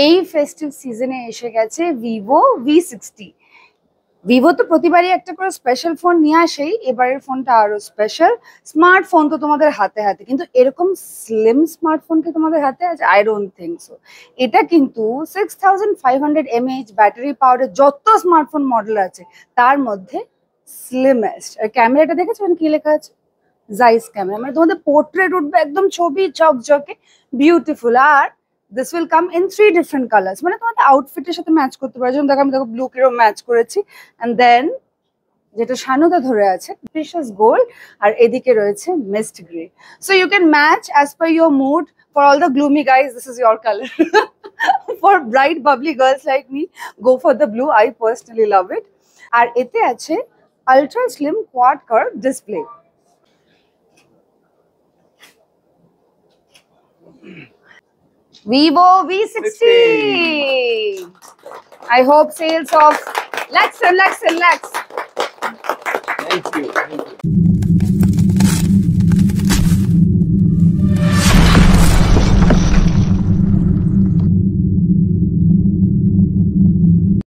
এই ফেস্টিভ সিজনে এসে গেছে ভিভো V60। ভিভো তো প্রতিবারই একটা করে স্পেশাল ফোন নিয়ে আসেই, এবারের ফোনটা আরো স্পেশাল। স্মার্টফোন তো তোমাদের হাতে হাতে, কিন্তু এরকম স্লিম স্মার্টফোন কি তোমাদের হাতে আছে? I don't think so. এটা কিন্তু 6500 mAh ব্যাটারি পাওয়ারের যত স্মার্টফোন মডেল আছে তার মধ্যে স্লিমেস্ট। আর ক্যামেরাটা দেখেছো কি লেখা আছে? জাইস ক্যামেরা, মানে তোমাদের পোর্ট্রেট উঠবে একদম, ছবি চকচকে বিউটিফুল। আর this will come in 3 different colours, মানে তোমাদের আউটফিটের সাথে ম্যাচ করতে পারো। যেমন দেখো আমি দেখো ব্লু কিরো ম্যাচ করেছি, অ্যান্ড দেন যেটা শানুদা ধরে আছে প্রিশাস গোল্ড, আর এদিকে রয়েছে mist grey. So you can match as per your mood. For all the gloomy guys, this is your colour. For bright bubbly girls like me, go for the blue. I personally love it. আর এতে আছে ultra slim quad curve display. Vivo V60. I hope sales of lakhs and lakhs and lakhs. Thank you.